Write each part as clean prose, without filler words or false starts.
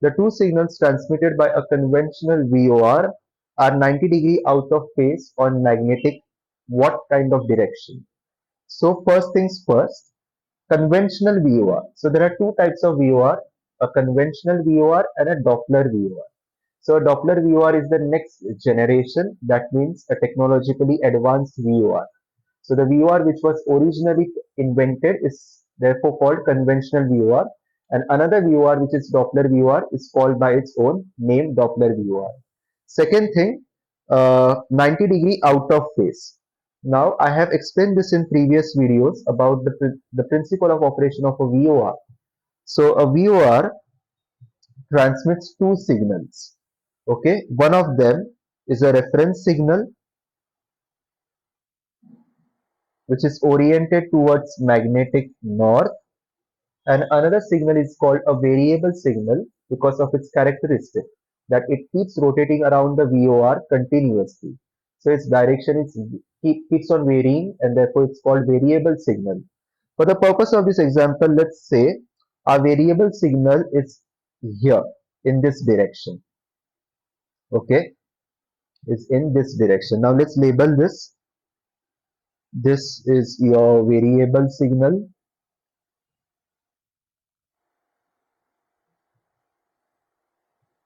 The two signals transmitted by a conventional VOR are 90 degree out of phase on magnetic what kind of direction? So first things first, conventional VOR. So there are two types of VOR, a conventional VOR and a Doppler VOR. So a Doppler VOR is the next generation, that means a technologically advanced VOR. So the VOR which was originally invented is therefore called conventional VOR, and another VOR which is Doppler VOR is called by its own name Doppler VOR. Second thing, 90 degree out of phase. Now I have explained this in previous videos about the principle of operation of a VOR. So a VOR transmits two signals. Okay, one of them is a reference signal which is oriented towards magnetic north, and another signal is called a variable signal because of its characteristic that it keeps rotating around the VOR continuously. So its direction keeps on varying, and therefore it's called variable signal. For the purpose of this example, let's say our variable signal is here in this direction. Okay, is in this direction. Now let's label this. This is your variable signal.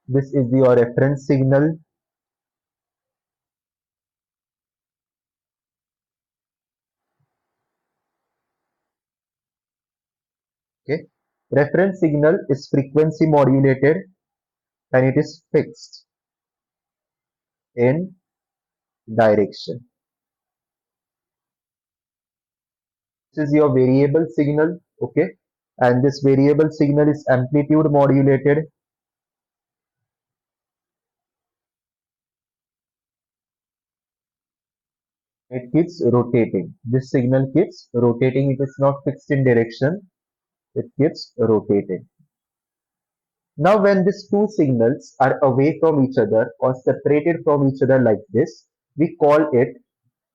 This is your reference signal. Okay. Reference signal is frequency modulated and it is fixed in direction. This is your variable signal. Okay. And this variable signal is amplitude modulated. It keeps rotating. This signal keeps rotating. It is not fixed in direction. It keeps rotating. Now when these two signals are away from each other or separated from each other like this, we call it,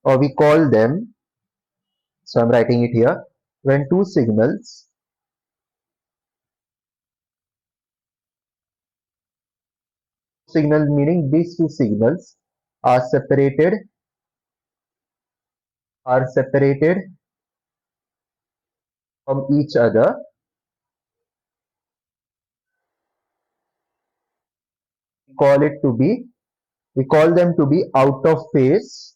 or we call them, so I'm writing it here, when two signal meaning these two signals are separated from each other, we call it to be, we call them to be out of phase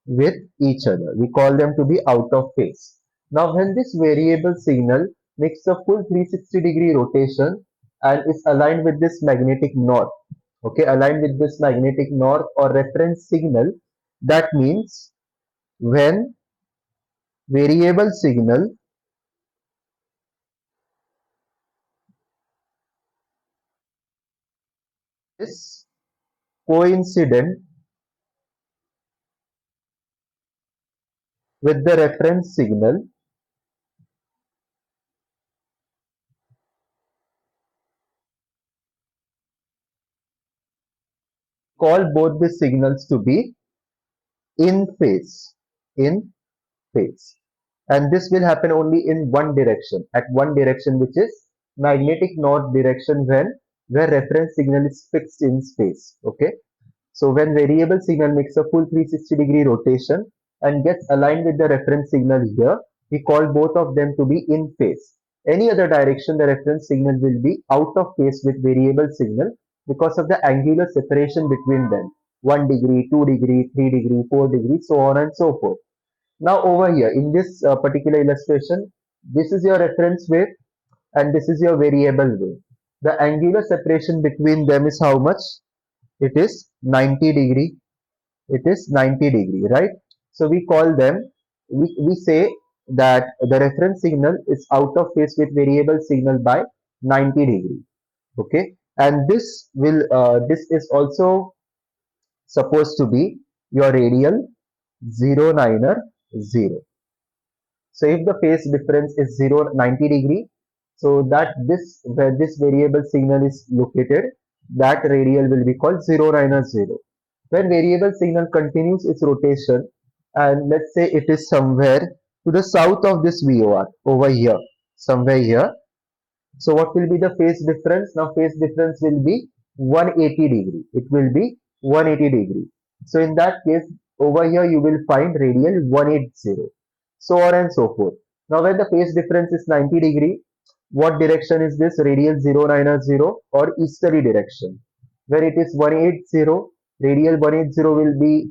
with each other. We call them to be out of phase. Now when this variable signal makes a full 360-degree rotation and is aligned with this magnetic north, okay, aligned with this magnetic north or reference signal, that means when variable signal is coincident with the reference signal, call both the signals to be in phase, in phase. And this will happen only in one direction, at one direction, which is magnetic north direction, when where reference signal is fixed in space. Okay, so when variable signal makes a full 360-degree rotation and gets aligned with the reference signal here, we call both of them to be in phase. Any other direction, the reference signal will be out of phase with variable signal because of the angular separation between them, 1 degree, 2 degree, 3 degree, 4 degree, so on and so forth. Now over here in this particular illustration, this is your reference wave and this is your variable wave. The angular separation between them is how much? It is 90 degree. It is 90 degree, right? So we call them, we say that the reference signal is out of phase with variable signal by 90 degree. Okay, and this is also supposed to be your radial 0 niner 0. So if the phase difference is 90 degree, so that this where this variable signal is located, that radial will be called 0 minus 0. When variable signal continues its rotation, and let's say it is somewhere to the south of this VOR, over here, somewhere here, So what will be the phase difference? Now phase difference will be 180 degree. It will be 180 degree. So in that case, over here you will find radial 180. So on and so forth. Now when the phase difference is 90 degree, what direction is this? Radial 0990 or easterly direction. When it is 180, radial 180 will be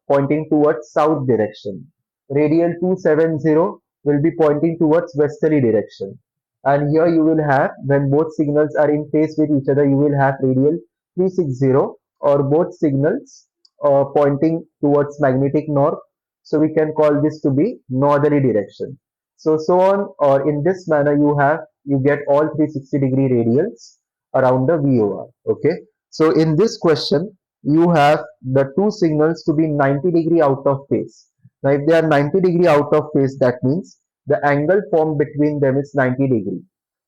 pointing towards south direction. Radial 270 will be pointing towards westerly direction. And here you will have, when both signals are in phase with each other, you will have radial 360 or both signals pointing towards magnetic north. So we can call this to be northerly direction. So on, or in this manner you get all 360-degree radials around the VOR. Okay. So in this question, you have the two signals to be 90 degree out of phase. Now if they are 90 degree out of phase, that means the angle formed between them is 90 degree,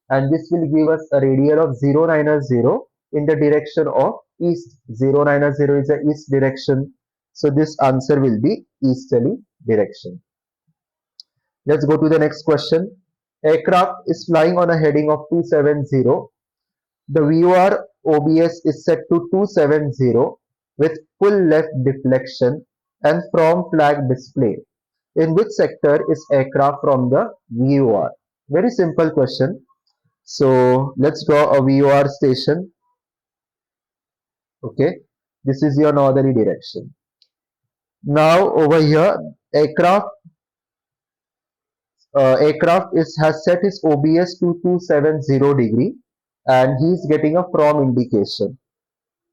and this will give us a radial of 0990 in the direction of east. 0990 is the east direction, so this answer will be easterly direction. Let's go to the next question. Aircraft is flying on a heading of 270. The VOR OBS is set to 270 with full left deflection and from flag display. In which sector is aircraft from the VOR? Very simple question. So let's draw a VOR station. Okay, this is your northerly direction. Now over here, aircraft has set his OBS to 270 degree, and he is getting a from indication.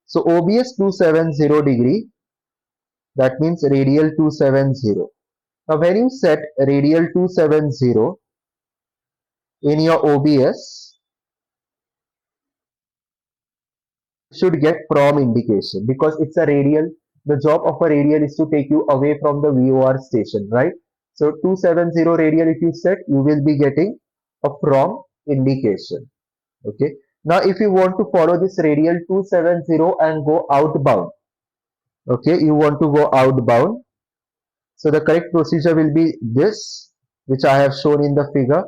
So OBS 270 degree, that means radial 270. Now when you set radial 270 in your OBS, should get from indication because it's a radial. The job of a radial is to take you away from the VOR station, right? So 270 radial, if you set, you will be getting a from indication. Okay. Now if you want to follow this radial 270 and go outbound, okay, you want to go outbound. So the correct procedure will be this, which I have shown in the figure.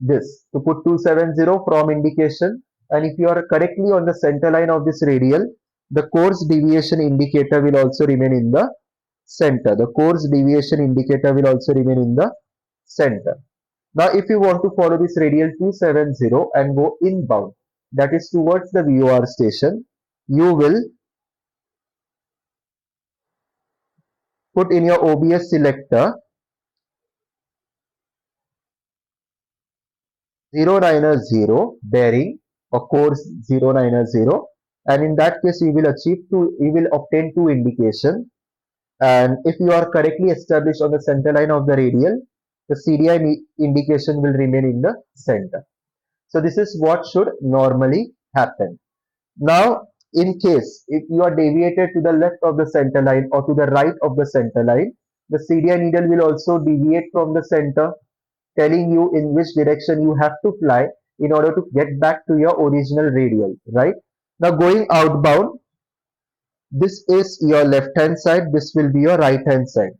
This, to put 270 from indication, and if you are correctly on the center line of this radial, the course deviation indicator will also remain in the center. The course deviation indicator will also remain in the center. Now if you want to follow this radial 270 and go inbound, that is towards the VOR station, you will put in your OBS selector 090 bearing of course 090, and in that case you will obtain two indication. And if you are correctly established on the center line of the radial, the CDI indication will remain in the center. So this is what should normally happen. Now in case if you are deviated to the left of the center line or to the right of the center line, the CDI needle will also deviate from the center, telling you in which direction you have to fly in order to get back to your original radial, right? Now going outbound, this is your left hand side, this will be your right hand side.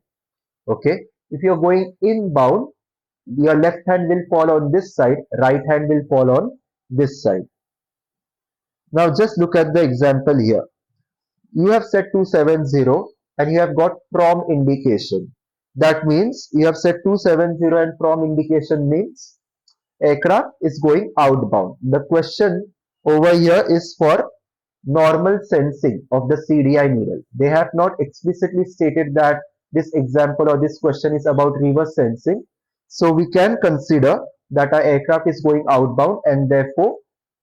Okay, if you're going inbound, your left hand will fall on this side, right hand will fall on this side. Now just look at the example here. You have set 270 and you have got from indication. That means you have set 270 and from indication means aircraft is going outbound. The question over here is for normal sensing of the CDI needle. They have not explicitly stated that this example or this question is about reverse sensing. So we can consider that our aircraft is going outbound and therefore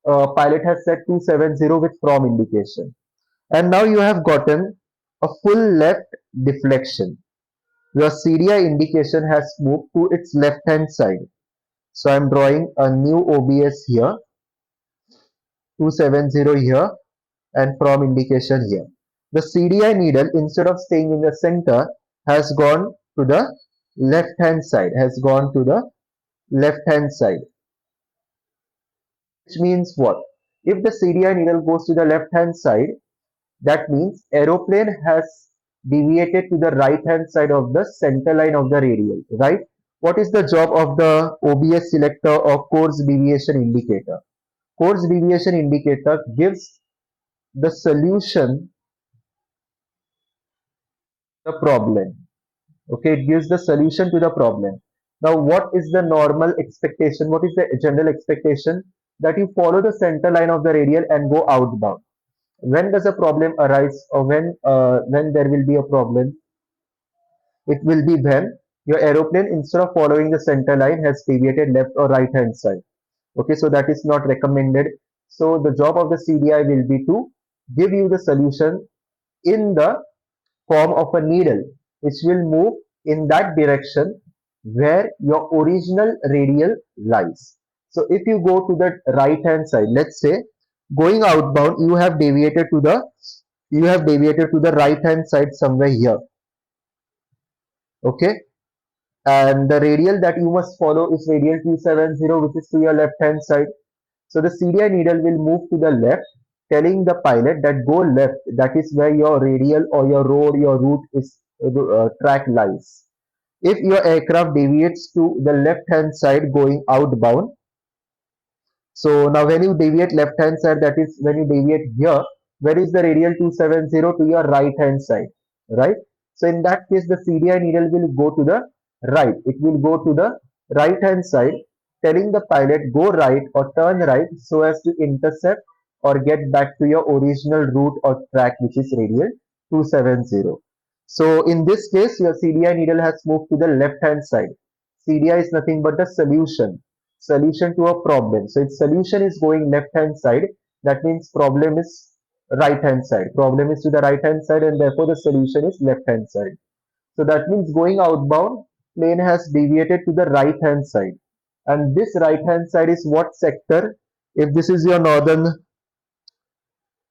pilot has set 270 with from indication. And now you have gotten a full left deflection. Your CDI indication has moved to its left hand side. So I'm drawing a new OBS here, 270 here, and from indication here. The CDI needle, instead of staying in the center, has gone to the left hand side, which means what? If the CDI needle goes to the left hand side, that means aeroplane has deviated to the right hand side of the center line of the radial, right? What is the job of the OBS selector or course deviation indicator? Course deviation indicator gives the solution to the problem. Okay, it gives the solution to the problem. Now, what is the normal expectation? What is the general expectation? That you follow the center line of the radial and go outbound. When does a problem arise, or when there will be a problem? It will be when your aeroplane, instead of following the center line, has deviated left or right hand side. Okay, so that is not recommended. So the job of the CDI will be to give you the solution in the form of a needle, which will move in that direction where your original radial lies. So if you go to the right hand side, let's say going outbound, you have deviated to the right hand side somewhere here. Okay, and the radial that you must follow is radial 270, which is to your left hand side. So the CDI needle will move to the left, telling the pilot that go left. That is where your radial or your road, your route is track lies. If your aircraft deviates to the left hand side going outbound, so now when you deviate left hand side, that is when you deviate here, where is the radial 270? To your right hand side, right? So in that case, the CDI needle will go to the right. It will go to the right hand side, telling the pilot go right or turn right so as to intercept or get back to your original route or track, which is radial 270. So in this case, your CDI needle has moved to the left hand side. CDI is nothing but the solution to a problem. So its solution is going left hand side. That means problem is right hand side. Problem is to the right hand side, and therefore the solution is left hand side. So that means going outbound, plane has deviated to the right hand side. And this right hand side is what sector? If this is your northern,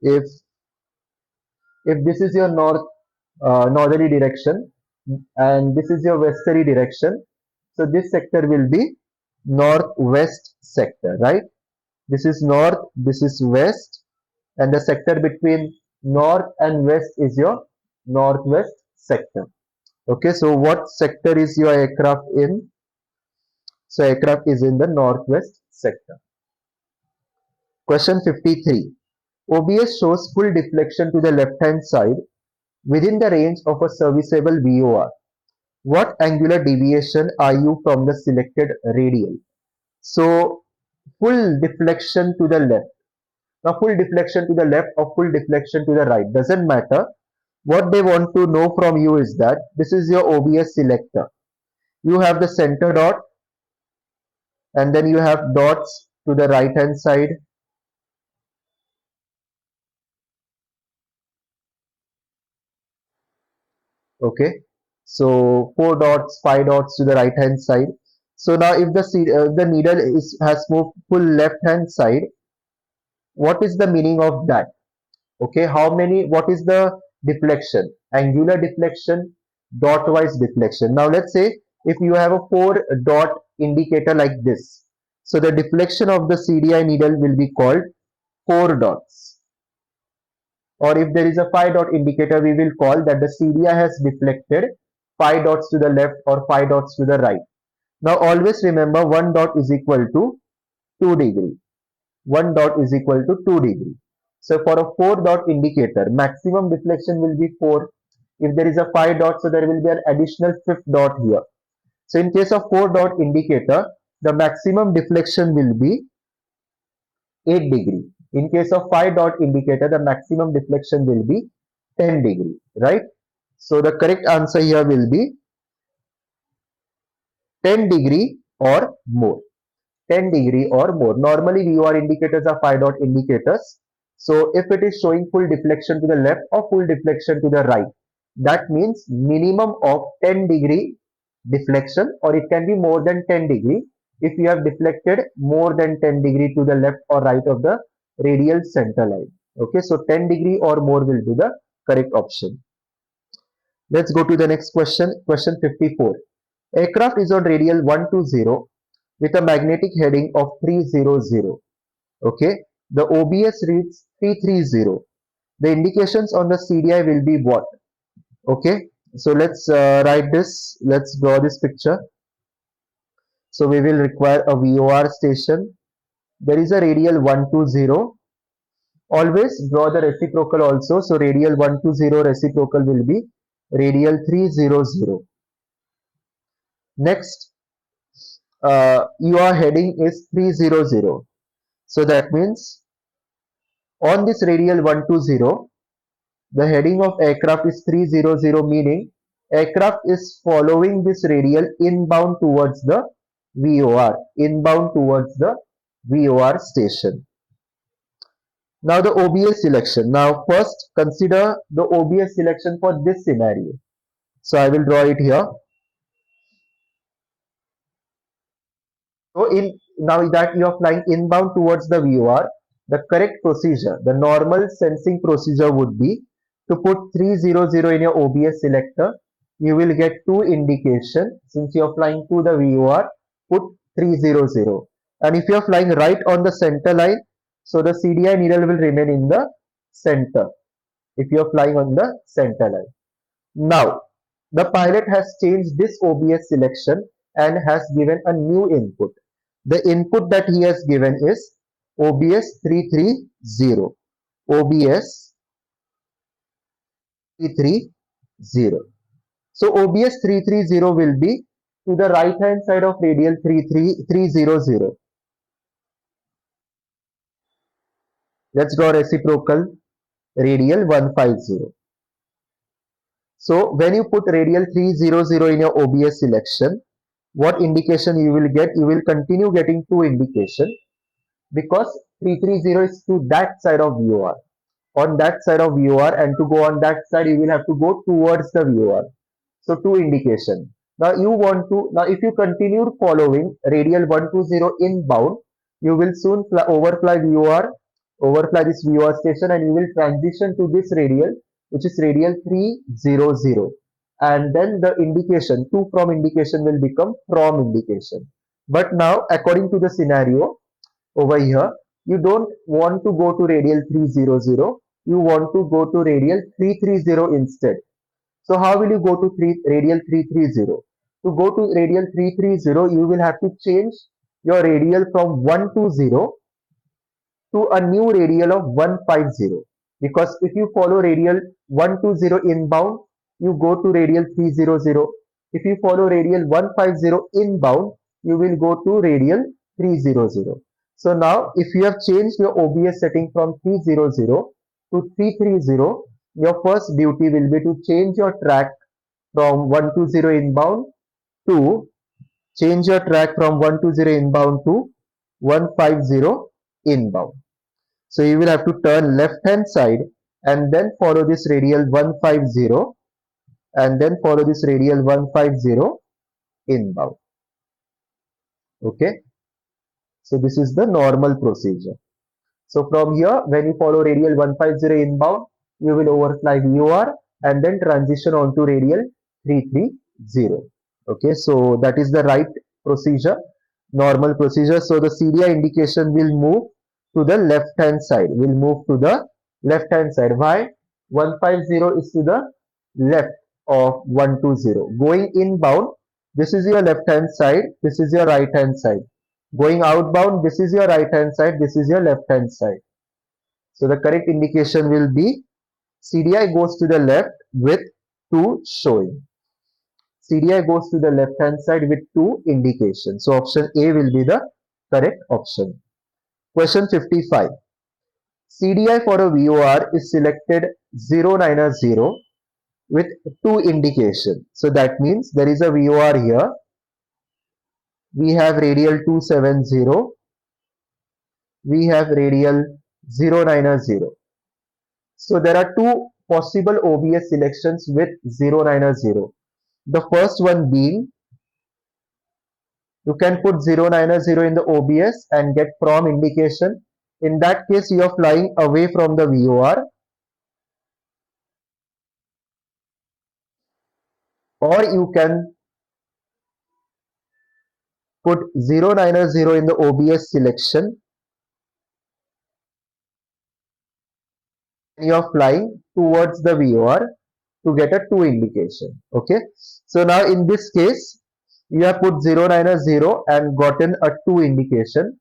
if if this is your northerly direction, and this is your westerly direction, so this sector will be northwest sector, right? This is north, this is west, and the sector between north and west is your northwest sector. Okay, so what sector is your aircraft in? So aircraft is in the northwest sector. Question 53. OBS shows full deflection to the left hand side within the range of a serviceable VOR. What angular deviation are you from the selected radial? So full deflection to the left. Now full deflection to the left or full deflection to the right doesn't matter. What they want to know from you is that this is your OBS selector. You have the center dot, and then you have dots to the right hand side. Okay, so 4 dots, 5 dots to the right hand side. So now if the needle has moved full left hand side, what is the meaning of that? Okay, what is the deflection? Angular deflection, dot wise deflection. Now let's say if you have a 4 dot indicator like this, so the deflection of the CDI needle will be called 4 dots. Or if there is a 5 dot indicator, we will call that the CDI has deflected 5 dots to the left or 5 dots to the right. Now always remember 1 dot is equal to 2 degree. 1 dot is equal to 2 degree. So for a 4 dot indicator, maximum deflection will be 4. If there is a 5 dot, so there will be an additional fifth dot here. So in case of 4 dot indicator, the maximum deflection will be 8 degree. In case of 5 dot indicator, the maximum deflection will be 10 degree, right? So the correct answer here will be 10 degree or more. 10 degree or more. Normally, VOR indicators are 5 dot indicators. So if it is showing full deflection to the left or full deflection to the right, that means minimum of 10 degree deflection, or it can be more than 10 degree if you have deflected more than 10 degree to the left or right of the radial center line. Okay, so 10 degree or more will be the correct option. Let's go to the next question. Question 54. Aircraft is on radial 120 with a magnetic heading of 300. Okay, the OBS reads 330. The indications on the CDI will be what? Okay, so let's write this. Let's draw this picture. So we will require a VOR station. There is a radial 120. Always draw the reciprocal also. So radial 120 reciprocal will be radial 300. Next, your heading is 300. So that means on this radial 120, the heading of aircraft is 300, meaning aircraft is following this radial inbound towards the VOR station. Now the OBS selection. Now first consider the OBS selection for this scenario. So I will draw it here. So in now that you are flying inbound towards the VOR, the correct procedure, the normal sensing procedure would be to put 300 in your OBS selector. You will get two indication. Since you are flying to the VOR, put 300. And if you are flying right on the center line, so the CDI needle will remain in the center. If you are flying on the center line. Now, the pilot has changed this OBS selection and has given a new input. The input that he has given is OBS 330. OBS 330. So OBS 330 will be to the right hand side of radial 300. Let's draw reciprocal radial 150. So when you put radial 300 in your OBS selection, what indication you will get? You will continue getting two indication because 330 is to that side of VOR. On that side of VOR, and to go on that side, you will have to go towards the VOR. So two indication. Now if you continue following radial 120 inbound, you will soon overfly this VOR station, and you will transition to this radial, which is radial 300. And then the indication, to from indication will become from indication. But now, according to the scenario over here, you don't want to go to radial 300, you want to go to radial 330 instead. So how will you go to radial 330? To go to radial 330, you will have to change your radial from 120 to a new radial of 150. Because if you follow radial 120 inbound, you go to radial 300. If you follow radial 150 inbound, you will go to radial 300. So now if you have changed your OBS setting from 300 to 330, your first duty will be to change your track from 120 inbound to change your track from 120 inbound to 150 inbound. So you will have to turn left hand side and then follow this radial 150 and then follow this radial 150 inbound. Okay. So this is the normal procedure. So from here, when you follow radial 150 inbound, you will overfly VOR and then transition on to radial 330. Okay, so that is the right procedure, normal procedure. So the CDI indication will move to the left hand side, Why? 150 is to the left of 120. Going inbound, this is your left hand side, this is your right hand side. Going outbound, this is your right hand side, this is your left hand side. So the correct indication will be CDI goes to the left with 2 showing. CDI goes to the left hand side with 2 indications. So option A will be the correct option. Question 55. CDI for a VOR is selected 090 with 2 indications. So that means there is a VOR here. We have radial 270. We have radial 090. So there are two possible OBS selections with 090. The first one being you can put 090 in the OBS and get from indication. In that case, you are flying away from the VOR, or you can put 090 in the OBS selection and you are flying towards the VOR to get a 2 indication. Okay. So now in this case, You have put 0 and gotten a 2 indication.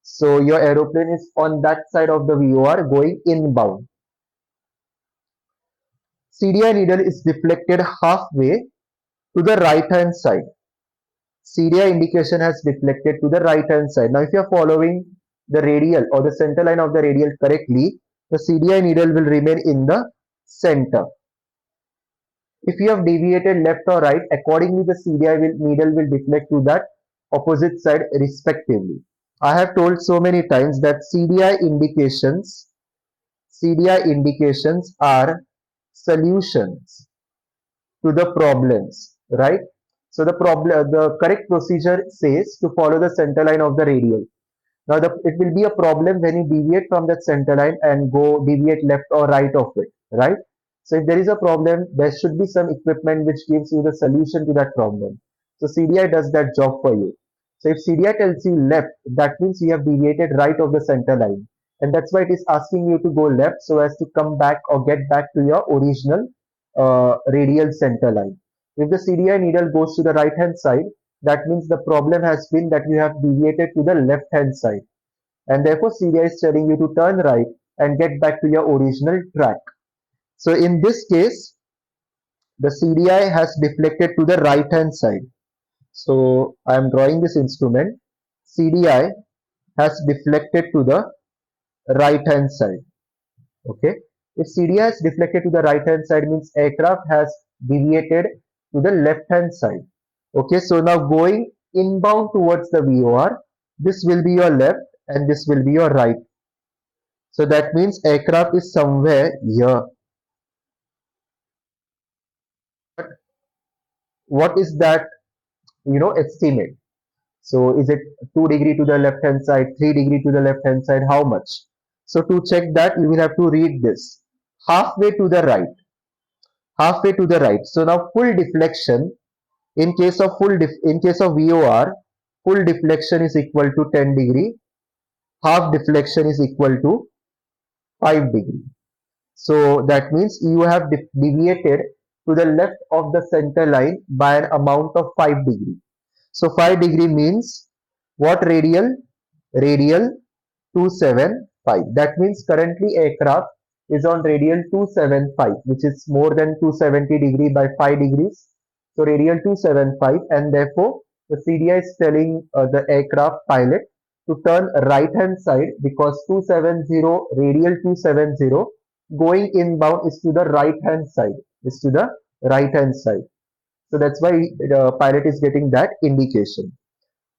So your aeroplane is on that side of the VOR going inbound. CDI needle is deflected halfway to the right hand side. CDI indication has deflected to the right hand side. Now if you are following the radial or the center line of the radial correctly, the CDI needle will remain in the center. If you have deviated left or right, accordingly the needle will deflect to that opposite side respectively. I have told so many times that CDI indications are solutions to the problems, right? So the correct procedure says to follow the center line of the radial. Now it will be a problem when you deviate from that center line and go deviate left or right of it, right? So if there is a problem, there should be some equipment which gives you the solution to that problem. So CDI does that job for you. So if CDI tells you left, that means you have deviated right of the center line. And that's why it is asking you to go left so as to come back or get back to your original radial center line. If the CDI needle goes to the right hand side, that means the problem has been that you have deviated to the left hand side, and therefore CDI is telling you to turn right and get back to your original track. So in this case, the CDI has deflected to the right hand side. So I am drawing this instrument. CDI has deflected to the right hand side. Okay. If CDI has deflected to the right hand side means aircraft has deviated to the left hand side. Okay. So now going inbound towards the VOR, this will be your left and this will be your right. So that means aircraft is somewhere here. What is that, estimate? So is it 2 degree to the left hand side, 3 degree to the left hand side? How much? So to check that, you will have to read this. Halfway to the right. Halfway to the right. So now full deflection in case of VOR, full deflection is equal to 10 degree. Half deflection is equal to 5 degree. So that means you have deviated to the left of the center line by an amount of 5 degree. So 5 degree means what radial? Radial 275. That means currently aircraft is on radial 275, which is more than 270 degree by 5 degrees. So radial 275, and therefore the CDI is telling the aircraft pilot to turn right hand side because 270 radial 270 going inbound is to the right hand side. Is to the right hand side. So that's why the pilot is getting that indication.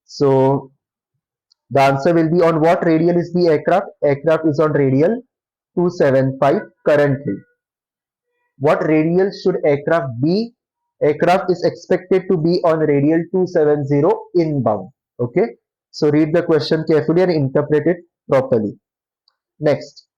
So the answer will be on what radial is the aircraft? Aircraft is on radial 275 currently. What radial should aircraft be? Aircraft is expected to be on radial 270 inbound. Okay. So read the question carefully and interpret it properly. Next.